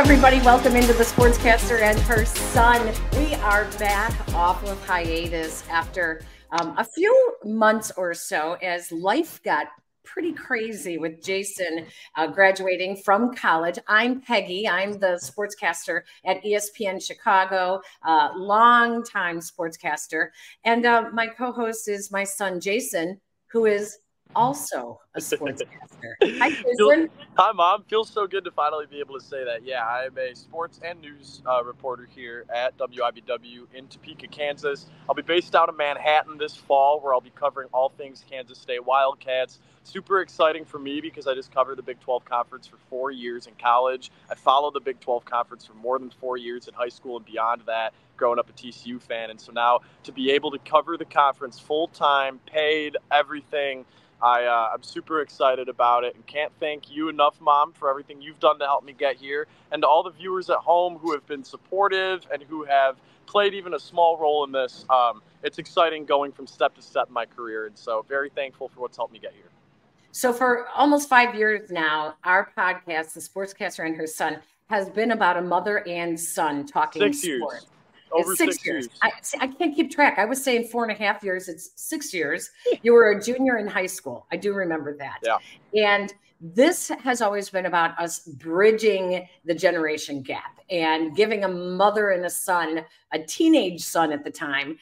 everybody. Welcome into the Sportscaster and her son. We are back off of hiatus after a few months or so as life got pretty crazy with Jason graduating from college. I'm Peggy. I'm the sportscaster at ESPN Chicago, longtime sportscaster. And my co-host is my son, Jason, who is also a sportscaster. Hi, Jason. Hi, Mom. Feels so good to finally be able to say that. Yeah, I am a sports and news reporter here at WIBW in Topeka, Kansas. I'll be based out of Manhattan this fall, where I'll be covering all things Kansas State Wildcats. Super exciting for me because I just covered the Big 12 Conference for 4 years in college. I followed the Big 12 Conference for more than 4 years in high school and beyond that, growing up a TCU fan. And so now to be able to cover the conference full-time, paid, everything, I'm super excited about it and can't thank you enough, Mom, for everything you've done to help me get here, and to all the viewers at home who have been supportive and who have played even a small role in this. It's exciting going from step to step in my career, and so very thankful for what's helped me get here. So for almost 5 years now, our podcast, The Sportscaster and Her Son, has been about a mother and son talking 6 years. Sport. Over it's 6 years. I can't keep track. I was saying 4.5 years. It's 6 years. You were a junior in high school. I do remember that. Yeah. And this has always been about us bridging the generation gap and giving a mother and a son, a teenage son at the time,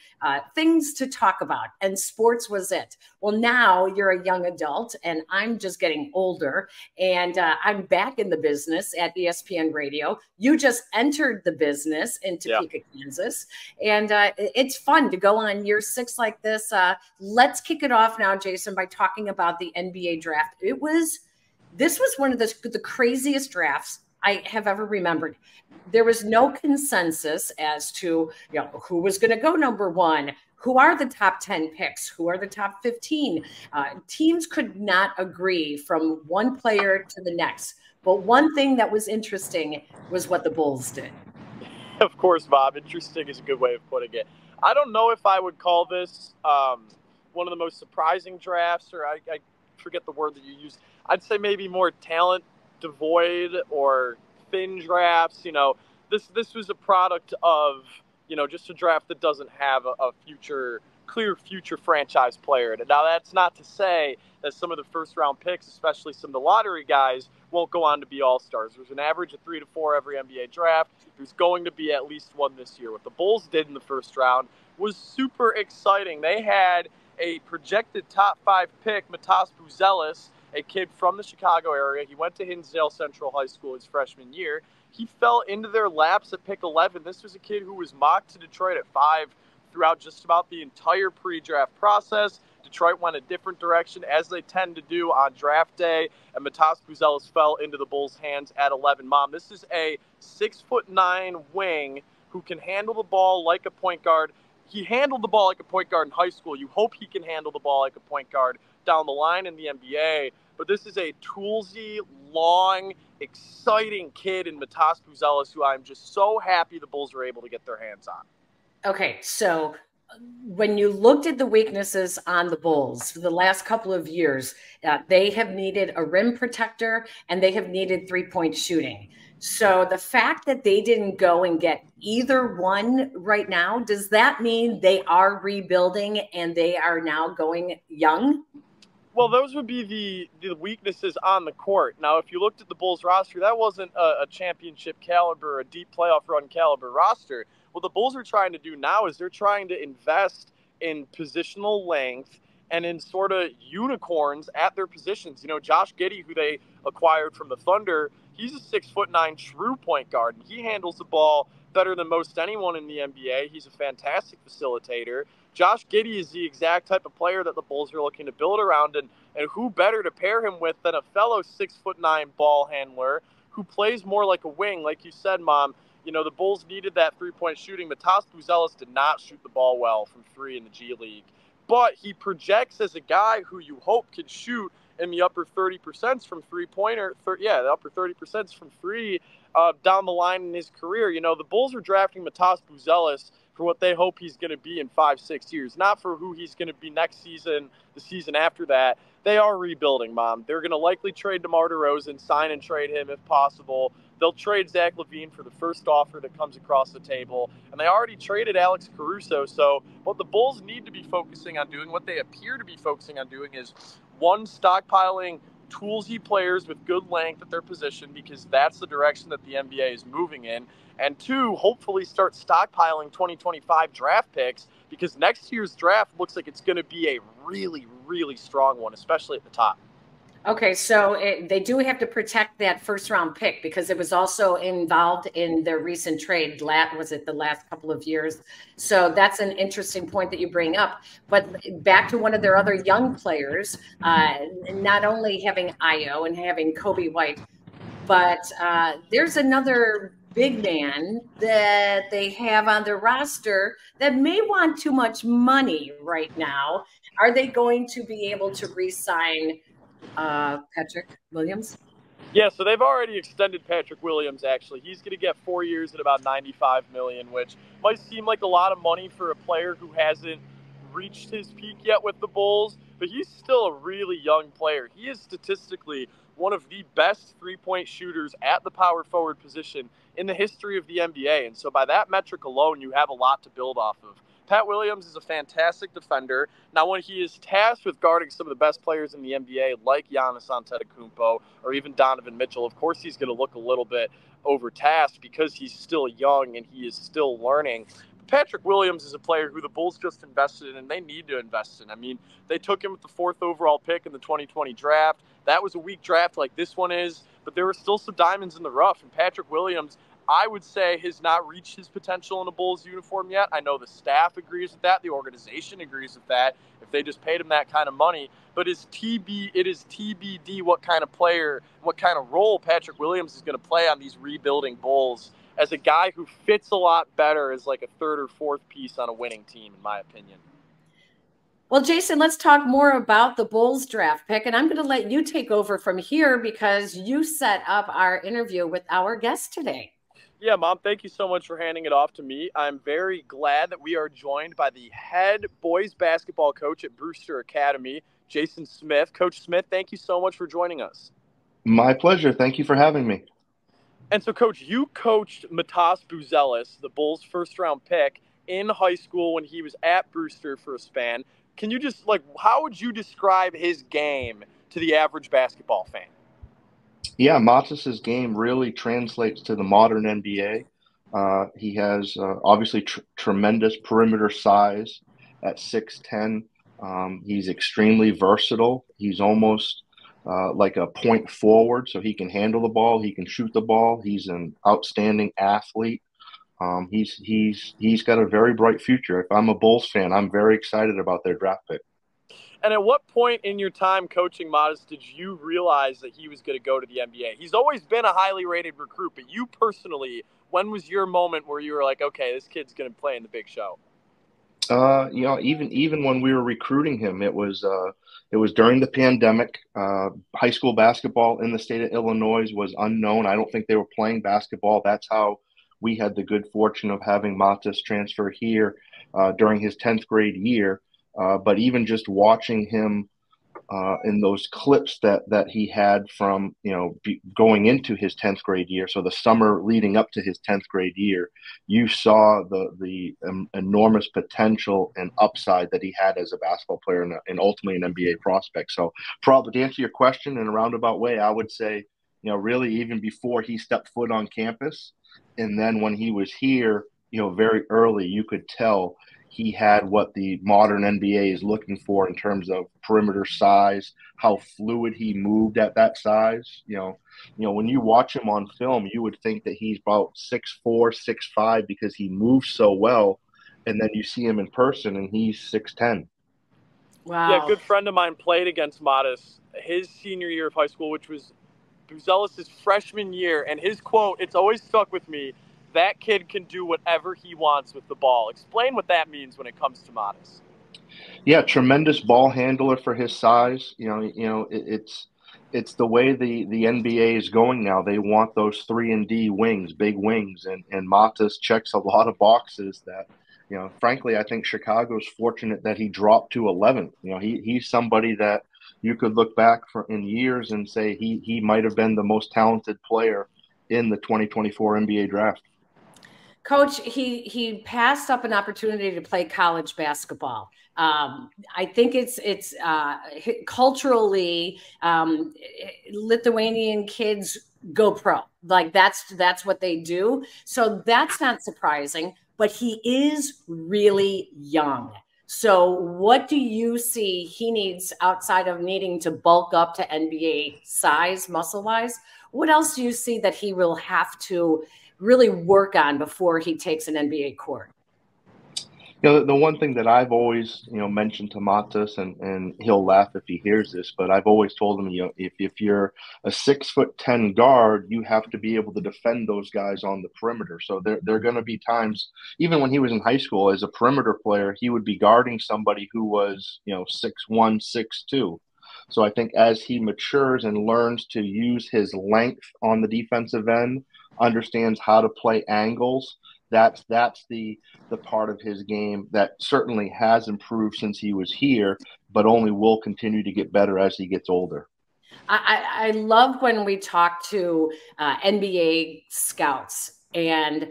things to talk about. And sports was it. Well, now you're a young adult and I'm just getting older, and I'm back in the business at ESPN Radio. You just entered the business in Topeka, Kansas. And it's fun to go on year 6 like this. Let's kick it off now, Jason, by talking about the NBA draft. This was one of the craziest drafts I have ever remembered. There was no consensus as to who was going to go number 1, who are the top 10 picks, who are the top 15. Teams could not agree from one player to the next. But one thing that was interesting was what the Bulls did. Of course, Bob. Interesting is a good way of putting it. I don't know if I would call this one of the most surprising drafts, or I forget the word that you used. I'd say maybe more talent devoid or thin drafts. This was a product of, just a draft that doesn't have a clear future franchise player in it. Now, that's not to say that some of the first round picks, especially some of the lottery guys, won't go on to be all-stars. There's an average of 3 to 4 every NBA draft. There's going to be at least one this year. What the Bulls did in the first round was super exciting. They had a projected top 5 pick, Matas Buzelis, a kid from the Chicago area. He went to Hinsdale Central High School his freshman year. He fell into their laps at pick 11. This was a kid who was mocked to Detroit at 5 throughout just about the entire pre-draft process. Detroit went a different direction, as they tend to do on draft day, and Matas Buzelis fell into the Bulls' hands at 11. Mom, this is a 6'9" wing who can handle the ball like a point guard. He handled the ball like a point guard in high school. You hope he can handle the ball like a point guard down the line in the NBA. But this is a toolsy, long, exciting kid in Matas Buzelis who I'm just so happy the Bulls were able to get their hands on. Okay, so when you looked at the weaknesses on the Bulls for the last couple of years, they have needed a rim protector and they have needed three-point shooting. So the fact that they didn't go and get either one right now, does that mean they are rebuilding and they are now going young? Well, those would be the weaknesses on the court. Now, if you looked at the Bulls roster, that wasn't a championship caliber, a deep playoff run caliber roster. What the Bulls are trying to do now is they're trying to invest in positional length and in sort of unicorns at their positions. Josh Giddey, who they acquired from the Thunder, he's a 6'9" true point guard, and he handles the ball better than most anyone in the NBA. He's a fantastic facilitator. Josh Giddey is the exact type of player that the Bulls are looking to build around, and who better to pair him with than a fellow 6'9" ball handler who plays more like a wing. Like you said, Mom, the Bulls needed that three-point shooting. Matas Buzelis did not shoot the ball well from 3 in the G League, but he projects as a guy who you hope can shoot in the upper 30% from three-pointer. The upper 30% from 3 down the line in his career. The Bulls are drafting Matas Buzelis for what they hope he's going to be in 5-6 years, not for who he's going to be next season, the season after that. they are rebuilding, Mom. They're going to likely trade DeMar DeRozan, sign and trade him if possible. They'll trade Zach LaVine for the first offer that comes across the table. And they already traded Alex Caruso. So what the Bulls need to be focusing on doing, what they appear to be focusing on doing, is, one, stockpiling toolsy players with good length at their position, because that's the direction that the NBA is moving in. And two, hopefully start stockpiling 2025 draft picks, because next year's draft looks like it's going to be a really, really strong one, especially at the top. Okay, so they do have to protect that first-round pick, because it was also involved in their recent trade. Was it the last couple of years? So that's an interesting point that you bring up. But back to one of their other young players, not only having Io and having Kobe White, but there's another big man that they have on their roster that may want too much money right now. Are they going to be able to re-sign Patrick Williams? Yeah, so they've already extended Patrick Williams, actually. He's going to get 4 years at about $95 million, which might seem like a lot of money for a player who hasn't reached his peak yet with the Bulls, but he's still a really young player. He is statistically one of the best three-point shooters at the power forward position in the history of the NBA, and so by that metric alone, you have a lot to build off of. Pat Williams is a fantastic defender. Now, when he is tasked with guarding some of the best players in the NBA, like Giannis Antetokounmpo or even Donovan Mitchell, of course he's going to look a little bit overtasked because he's still young and he is still learning. Patrick Williams is a player who the Bulls just invested in, and they need to invest in. I mean, they took him with the 4th overall pick in the 2020 draft. That was a weak draft like this one is, but there were still some diamonds in the rough, and Patrick Williams, I would say, has not reached his potential in a Bulls uniform yet. I know the staff agrees with that. The organization agrees with that if they just paid him that kind of money. But it is TBD what kind of player, what kind of role Patrick Williams is going to play on these rebuilding Bulls as a guy who fits a lot better as like a 3rd or 4th piece on a winning team, in my opinion. Well, Jason, let's talk more about the Bulls draft pick. And I'm going to let you take over from here because you set up our interview with our guest today. Yeah, Mom, thank you so much for handing it off to me. I'm very glad that we are joined by the head boys basketball coach at Brewster Academy, Jason Smith. Coach Smith, thank you so much for joining us. My pleasure. Thank you for having me. And so, Coach, you coached Matas Buzelis, the Bulls' first-round pick, in high school when he was at Brewster for a span. Can you just, how would you describe his game to the average basketball fan? Yeah, Matas's game really translates to the modern NBA. He has obviously tremendous perimeter size at 6'10". He's extremely versatile. He's almost like a point forward, so he can handle the ball. He can shoot the ball. He's an outstanding athlete. He's got a very bright future. If I'm a Bulls fan, I'm very excited about their draft pick. And at what point in your time coaching Matas did you realize that he was going to go to the NBA? He's always been a highly rated recruit, but you personally, when was your moment where you were like, okay, this kid's going to play in the big show? Even when we were recruiting him, it was during the pandemic. High school basketball in the state of Illinois was unknown. I don't think they were playing basketball. That's how we had the good fortune of having Matas transfer here during his 10th grade year. But even just watching him in those clips that he had from, going into his 10th grade year, so the summer leading up to his 10th grade year, you saw the enormous potential and upside that he had as a basketball player and ultimately an NBA prospect. So probably to answer your question in a roundabout way, I would say, really even before he stepped foot on campus, and then when he was here, very early, you could tell he had what the modern NBA is looking for in terms of perimeter size, how fluid he moved at that size. When you watch him on film, you would think that he's about 6'4", 6'5", because he moves so well. And then you see him in person and he's 6'10". Wow. Yeah, a good friend of mine played against Matas his senior year of high school, which was Buzelis' freshman year. And his quote, it's always stuck with me, that kid can do whatever he wants with the ball. Explain what that means when it comes to Matas. Yeah, tremendous ball handler for his size. It's the way the NBA is going now. They want those 3-and-D wings, big wings, and Matas checks a lot of boxes that, frankly, I think Chicago's fortunate that he dropped to 11th. He's somebody that you could look back in years and say he might have been the most talented player in the 2024 NBA draft. Coach, he passed up an opportunity to play college basketball. I think it's culturally, Lithuanian kids go pro. Like that's what they do. So that's not surprising, but he is really young. So what do you see he needs outside of needing to bulk up to NBA size, muscle wise? What else do you see that he will have to really work on before he takes an NBA court? The one thing that I've always, mentioned to Matas, and he'll laugh if he hears this, but I've always told him, if you're a 6'10" guard, you have to be able to defend those guys on the perimeter. So there are going to be times, even when he was in high school as a perimeter player, he would be guarding somebody who was, 6'1", 6'2". So I think as he matures and learns to use his length on the defensive end, understands how to play angles, that's the part of his game that certainly has improved since he was here, but only will continue to get better as he gets older. I love when we talk to NBA scouts and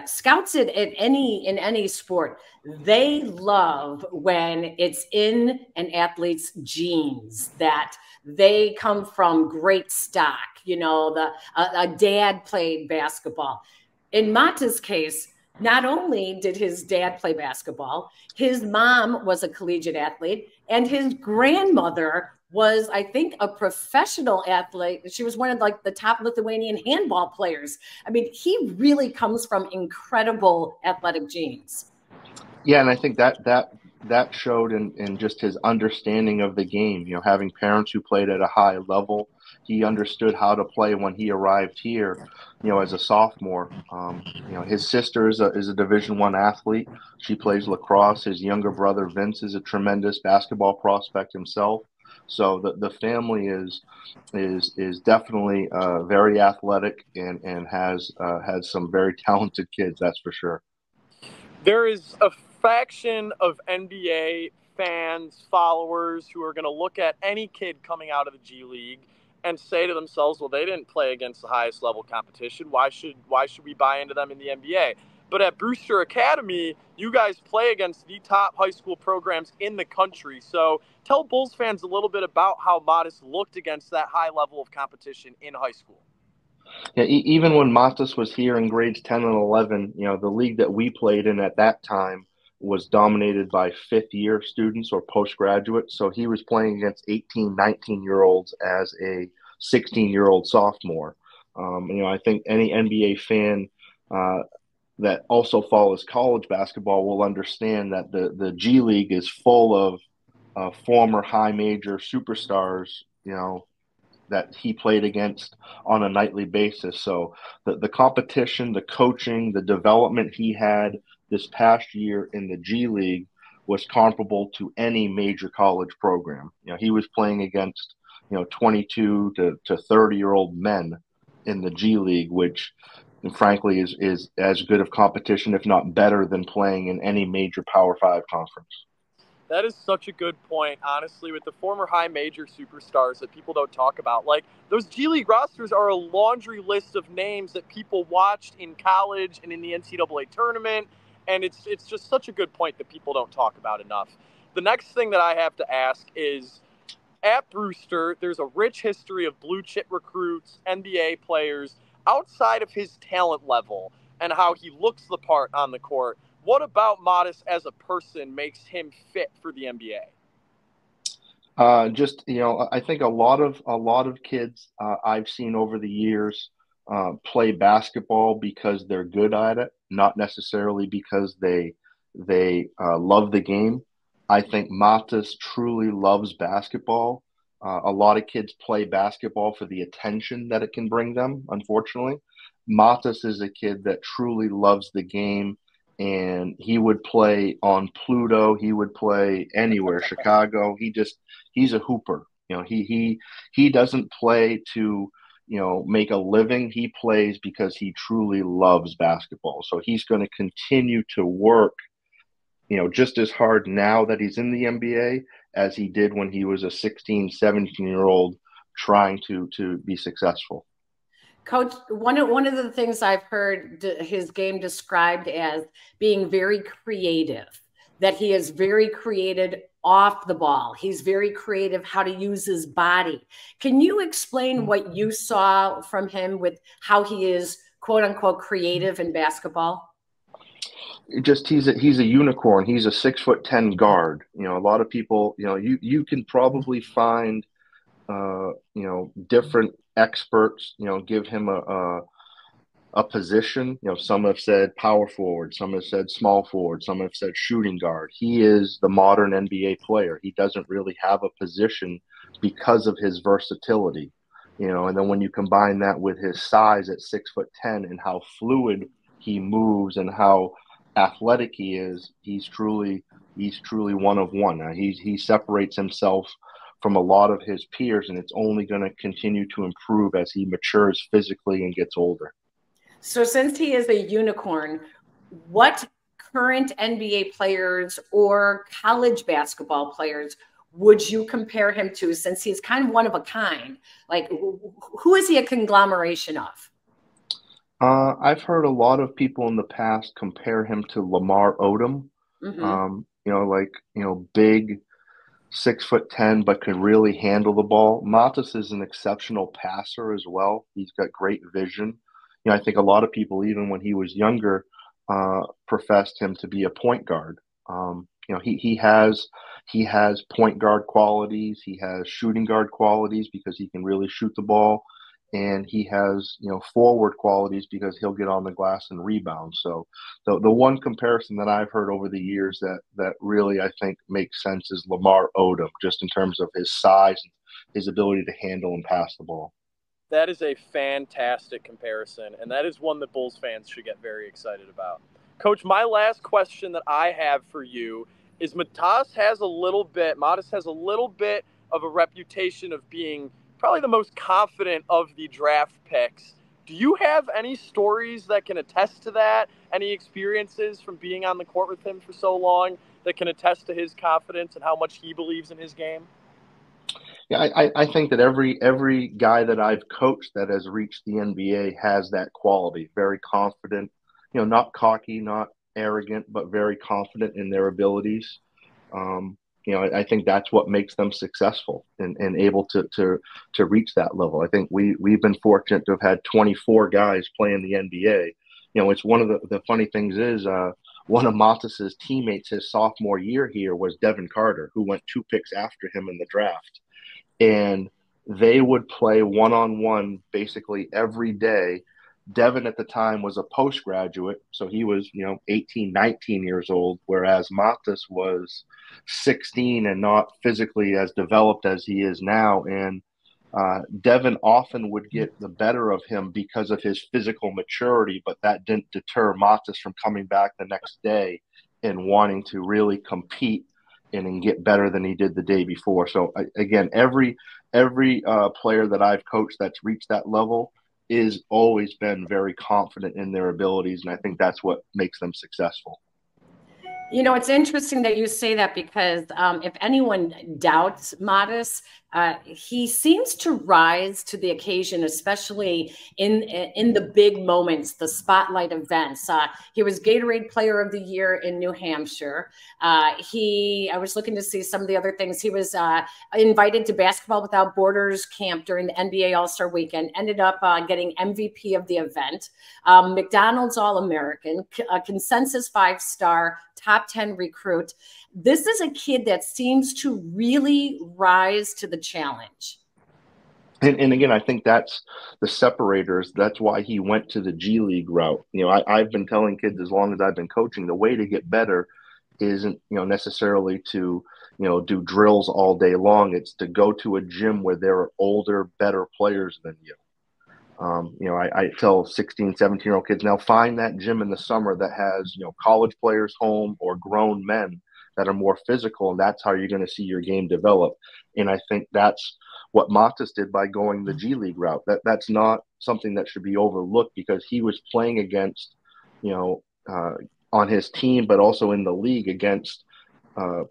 scouts in any sport. They love when it's in an athlete's genes that they come from great stock. A dad played basketball. In Matas' case, not only did his dad play basketball, his mom was a collegiate athlete, and his grandmother was, I think, a professional athlete. She was one of the top Lithuanian handball players. I mean, he really comes from incredible athletic genes. Yeah, and I think that showed in just his understanding of the game. Having parents who played at a high level, he understood how to play when he arrived here. As a sophomore, his sister is a Division I athlete. She plays lacrosse. His younger brother Vince is a tremendous basketball prospect himself. So the family is definitely very athletic and has some very talented kids. That's for sure. There is a faction of NBA fans, followers who are going to look at any kid coming out of the G League and say to themselves, well, they didn't play against the highest level competition. Why should we buy into them in the NBA? But at Brewster Academy, you guys play against the top high school programs in the country. So tell Bulls fans a little bit about how Matas looked against that high level of competition in high school. Yeah, even when Matas was here in grades 10 and 11, the league that we played in at that time was dominated by fifth-year students or postgraduates. So he was playing against 18, 19-year-olds as a 16-year-old sophomore. I think any NBA fan that also follows college basketball will understand that the G League is full of former high major superstars, that he played against on a nightly basis. So the competition, the coaching, the development he had this past year in the G League was comparable to any major college program. He was playing against, 22 to 30-year-old men in the G League, which frankly is as good of competition, if not better, than playing in any major Power 5 conference. That is such a good point, honestly, with the former high major superstars that people don't talk about. Like, those G League rosters are a laundry list of names that people watched in college and in the NCAA tournament, and it's just such a good point that people don't talk about enough. The next thing that I have to ask is, at Brewster, there's a rich history of blue chip recruits, NBA players, outside of his talent level and how he looks the part on the court. What about Matas as a person makes him fit for the NBA? I think a lot of kids I've seen over the years play basketball because they're good at it, not necessarily because they love the game. I think Matas truly loves basketball. A lot of kids play basketball for the attention that it can bring them, unfortunately. Matas is a kid that truly loves the game, and he would play on Pluto. He would play anywhere, Chicago. He's a hooper. He doesn't play to, make a living. He plays because he truly loves basketball. So he's going to continue to work, just as hard now that he's in the NBA as he did when he was a 16, 17-year-old trying to be successful. Coach, one of the things I've heard his game described as being very creative, that he is very creative off the ball. He's very creative how to use his body. Can you explain what you saw from him with how he is, quote unquote, creative in basketball? Just he's a unicorn. He's a 6'10" guard. You know, a lot of people, you know, you can probably find you know, different experts, you know, give him a position. You know, some have said power forward, some have said small forward, some have said shooting guard. He is the modern NBA player. He doesn't really have a position because of his versatility, you know, and then when you combine that with his size at 6'10" and how fluid he moves and how athletic he is, he's truly one of one. He separates himself from a lot of his peers, and it's only going to continue to improve as he matures physically and gets older. So since he is a unicorn, what current NBA players or college basketball players would you compare him to, since he's kind of one of a kind? Like, who is he a conglomeration of? I've heard a lot of people in the past compare him to Lamar Odom. Mm-hmm. You know, like, you know, big, 6'10", but can really handle the ball. Matas is an exceptional passer as well. He's got great vision. You know, I think a lot of people, even when he was younger, professed him to be a point guard. You know, he has point guard qualities. He has shooting guard qualities because he can really shoot the ball, and he has, you know, forward qualities because he'll get on the glass and rebound. So the one comparison that I've heard over the years that really I think makes sense is Lamar Odom, just in terms of his size and his ability to handle and pass the ball. That is a fantastic comparison, and that is one that Bulls fans should get very excited about. Coach, my last question that I have for you is Matas has a little bit of a reputation of being probably the most confident of the draft picks. Do you have any stories that can attest to that? Any experiences from being on the court with him for so long that can attest to his confidence and how much he believes in his game? Yeah, I think that every guy that I've coached that has reached the NBA has that quality. Very confident, you know, not cocky, not arrogant, but very confident in their abilities. You know, I think that's what makes them successful and able to reach that level. I think we've been fortunate to have had 24 guys play in the NBA. You know, it's one of the funny things is one of Matas's teammates his sophomore year here was Devin Carter, who went 2 picks after him in the draft. And they would play one-on-one basically every day. Devin at the time was a postgraduate, so he was, you know, 18, 19 years old, whereas Matas was 16 and not physically as developed as he is now. And Devin often would get the better of him because of his physical maturity, but that didn't deter Matas from coming back the next day and wanting to really compete and get better than he did the day before. So again, every player that I've coached that's reached that level is always been very confident in their abilities, and I think that's what makes them successful. You know, it's interesting that you say that because if anyone doubts Matas, he seems to rise to the occasion, especially in the big moments, the spotlight events. He was Gatorade Player of the Year in New Hampshire. I was looking to see some of the other things. He was invited to Basketball Without Borders camp during the NBA All-Star Weekend, ended up getting MVP of the event, McDonald's All-American, a consensus 5-star, top 10 recruit. This is a kid that seems to really rise to the challenge. And again, I think that's the separators. That's why he went to the G League route. You know, I've been telling kids as long as I've been coaching, the way to get better isn't, you know, necessarily to, you know, do drills all day long. It's to go to a gym where there are older, better players than you. You know, I tell 16, 17-year-old kids now, find that gym in the summer that has, you know, college players home or grown men that are more physical, and that's how you're going to see your game develop. And I think that's what Matas did by going the G League route. That's not something that should be overlooked because he was playing against, you know, on his team, but also in the league against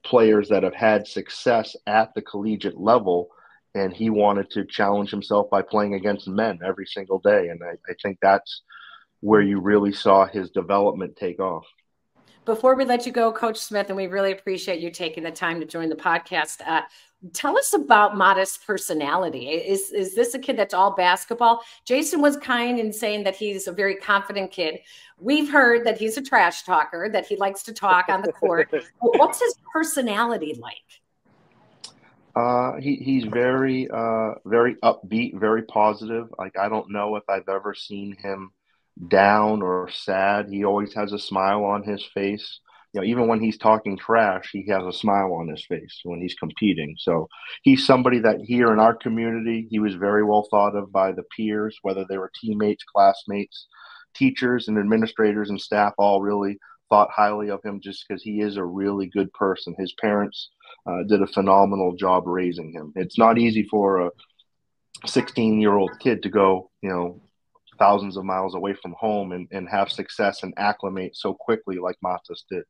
players that have had success at the collegiate level, and he wanted to challenge himself by playing against men every single day. And I think that's where you really saw his development take off. Before we let you go, Coach Smith, and we really appreciate you taking the time to join the podcast, tell us about Matas' personality. Is this a kid that's all basketball? Jason was kind in saying that he's a very confident kid. We've heard that he's a trash talker, that he likes to talk on the court. What's his personality like? He's very upbeat, very positive. Like, I don't know if I've ever seen him down or sad. He always has a smile on his face. You know, even when he's talking trash, he has a smile on his face when he's competing. So he's somebody that here in our community, he was very well thought of by the peers, whether they were teammates, classmates, teachers, and administrators and staff all really thought highly of him just because he is a really good person. His parents did a phenomenal job raising him. It's not easy for a 16-year-old kid to go, thousands of miles away from home and have success and acclimate so quickly like Matas did.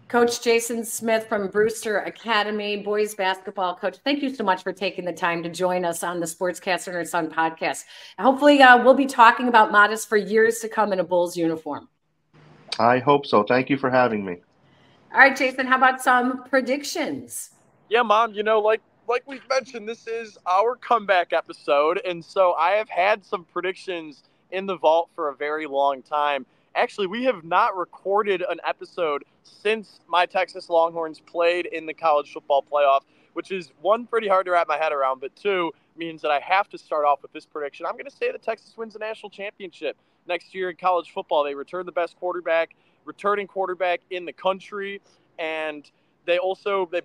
Coach Jason Smith from Brewster Academy, boys basketball coach. Thank you so much for taking the time to join us on the Sportscaster and Her Son podcast. Hopefully we'll be talking about Matas for years to come in a Bulls uniform. I hope so. Thank you for having me. All right, Jason, how about some predictions? Yeah, Mom, like we've mentioned, this is our comeback episode, and so I have had some predictions in the vault for a very long time. Actually, we have not recorded an episode since my Texas Longhorns played in the college football playoff, which is, one, pretty hard to wrap my head around, but two, means that I have to start off with this prediction. I'm going to say that Texas wins the national championship next year in college football. They return the best returning quarterback in the country, and they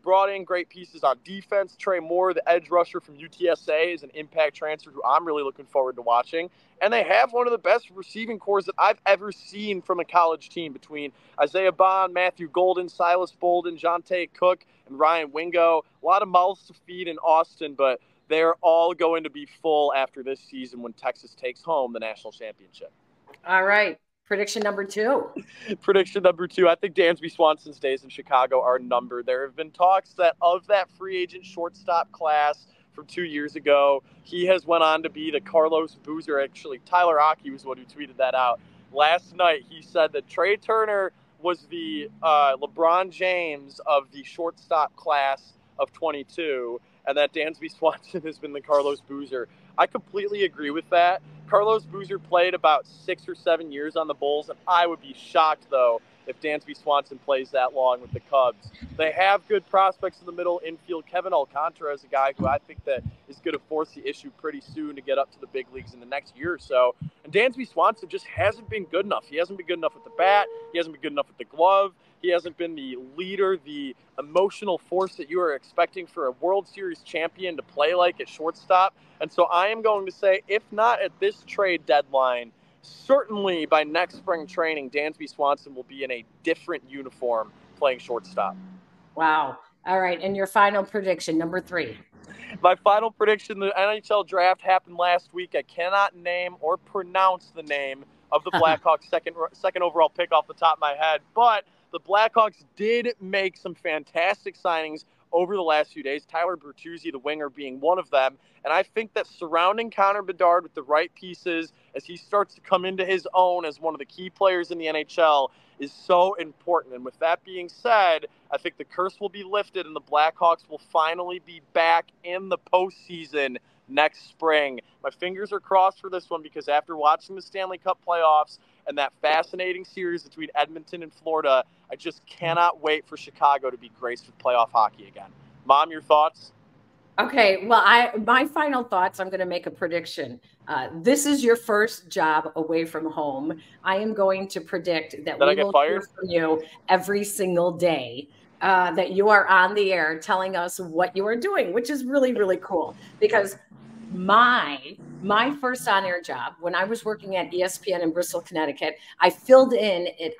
brought in great pieces on defense. Trey Moore, the edge rusher from UTSA, is an impact transfer who I'm really looking forward to watching. And they have one of the best receiving cores that I've ever seen from a college team between Isaiah Bond, Matthew Golden, Silas Bolden, Jonte Cook, and Ryan Wingo. A lot of mouths to feed in Austin, but they're all going to be full after this season when Texas takes home the national championship. All right. Prediction number 2. Prediction number 2. I think Dansby Swanson's days in Chicago are numbered. There have been talks that of that free agent shortstop class from 2 years ago, he has went on to be the Carlos Boozer. Actually, Tyler Aki was the one who tweeted that out. Last night, he said that Trey Turner was the LeBron James of the shortstop class of 22, and that Dansby Swanson has been the Carlos Boozer. I completely agree with that. Carlos Boozer played about 6 or 7 years on the Bulls, and I would be shocked, though, if Dansby Swanson plays that long with the Cubs. They have good prospects in the middle infield. Kevin Alcantara is a guy who I think that is going to force the issue pretty soon to get up to the big leagues in the next year or so. And Dansby Swanson just hasn't been good enough. He hasn't been good enough with the bat. He hasn't been good enough with the glove. He hasn't been the leader, the emotional force that you are expecting for a World Series champion to play like at shortstop. And so I am going to say, if not at this trade deadline, certainly by next spring training, Dansby Swanson will be in a different uniform playing shortstop. Wow. All right. And your final prediction, number 3. My final prediction, the NHL draft happened last week. I cannot name or pronounce the name of the Blackhawks second overall pick off the top of my head, but the Blackhawks did make some fantastic signings over the last few days, Tyler Bertuzzi, the winger, being one of them. And I think that surrounding Connor Bedard with the right pieces as he starts to come into his own as one of the key players in the NHL is so important. And with that being said, I think the curse will be lifted and the Blackhawks will finally be back in the postseason next spring. My fingers are crossed for this one because after watching the Stanley Cup playoffs and that fascinating series between Edmonton and Florida, I just cannot wait for Chicago to be graced with playoff hockey again. Mom, your thoughts? Okay, well, my final thoughts, I'm going to make a prediction. This is your first job away from home. I am going to predict that we will hear from you every single day, that you are on the air telling us what you are doing, which is really, really cool. Because my first on-air job, when I was working at ESPN in Bristol, Connecticut, I filled in at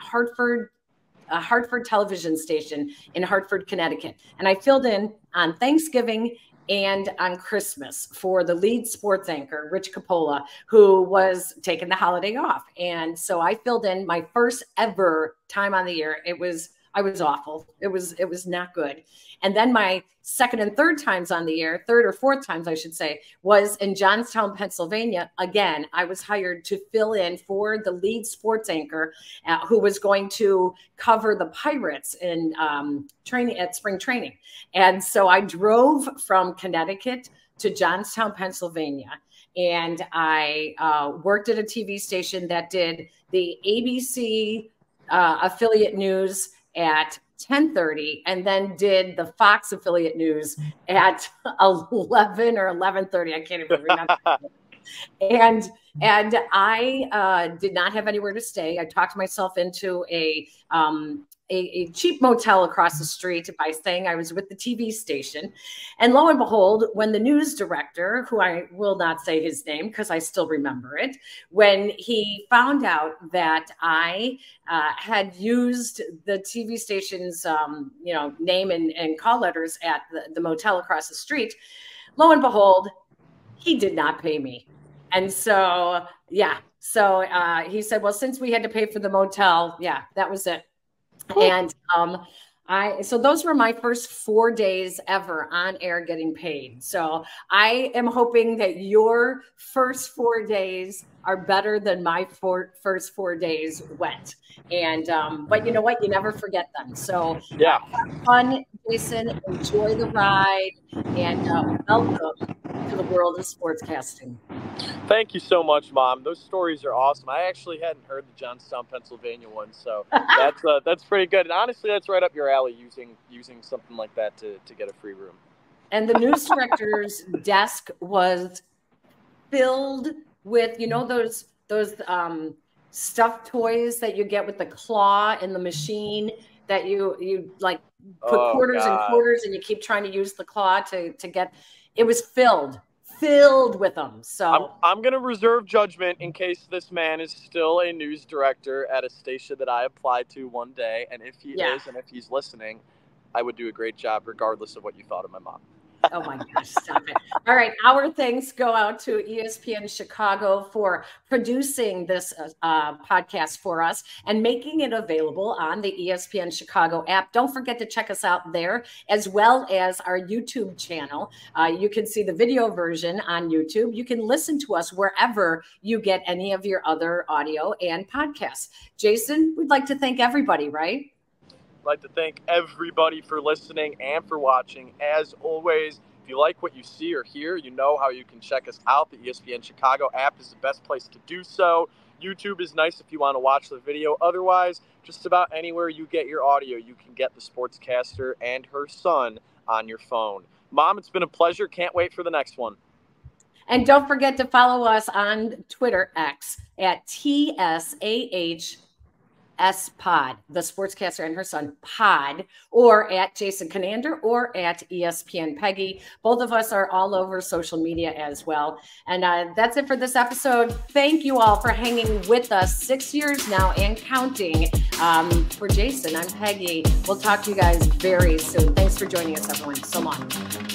a Hartford television station in Hartford, Connecticut. And I filled in on Thanksgiving and on Christmas for the lead sports anchor, Rich Coppola, who was taking the holiday off. And so I filled in my first ever time on the air. It was I was awful. It was not good. And then my second and third times on the air, third or fourth times, I should say, was in Johnstown, Pennsylvania. Again, I was hired to fill in for the lead sports anchor who was going to cover the Pirates in training at spring training. And so I drove from Connecticut to Johnstown, Pennsylvania. And I worked at a TV station that did the ABC affiliate news at 10:30, and then did the Fox affiliate news at 11 or 11:30. I can't even remember. And I did not have anywhere to stay. I talked myself into a cheap motel across the street by saying I was with the TV station. And lo and behold, when the news director, who I will not say his name because I still remember it, when he found out that I had used the TV station's name and call letters at the motel across the street, lo and behold, he did not pay me. And so, yeah. So he said, well, since we had to pay for the motel, yeah, that was it. And so those were my first 4 days ever on air getting paid. So I am hoping that your first 4 days are better than my first 4 days went. And but you know what? You never forget them. So yeah, have fun, Jason. Enjoy the ride, and welcome to the world of sportscasting. Thank you so much, Mom. Those stories are awesome. I actually hadn't heard the Johnstown, Pennsylvania one, so that's pretty good. And honestly, that's right up your alley, using something like that to get a free room. And the news director's desk was filled with, those stuffed toys that you get with the claw in the machine that you like put quarters and quarters, and you keep trying to use the claw to get. It was filled with them. So I'm going to reserve judgment in case this man is still a news director at a station that I applied to one day. And if he is, and if he's listening, I would do a great job regardless of what you thought of my mom. Oh my gosh, stop it. All right. Our thanks go out to ESPN Chicago for producing this podcast for us and making it available on the ESPN Chicago app. Don't forget to check us out there, as well as our YouTube channel. You can see the video version on YouTube. You can listen to us wherever you get any of your other audio and podcasts. Jason, we'd like to thank everybody, right? I'd like to thank everybody for listening and for watching. As always, if you like what you see or hear, you know how you can check us out. The ESPN Chicago app is the best place to do so. YouTube is nice if you want to watch the video. Otherwise, just about anywhere you get your audio, you can get the Sportscaster and her son on your phone. Mom, it's been a pleasure. Can't wait for the next one. And don't forget to follow us on Twitter X at TSAH Pod, the Sportscaster and her son pod, or at Jason Conander or at ESPN Peggy. Both of us are all over social media as well. And that's it for this episode. Thank you all for hanging with us 6 years now and counting. For Jason, I'm Peggy. We'll talk to you guys very soon. Thanks for joining us, everyone. So long.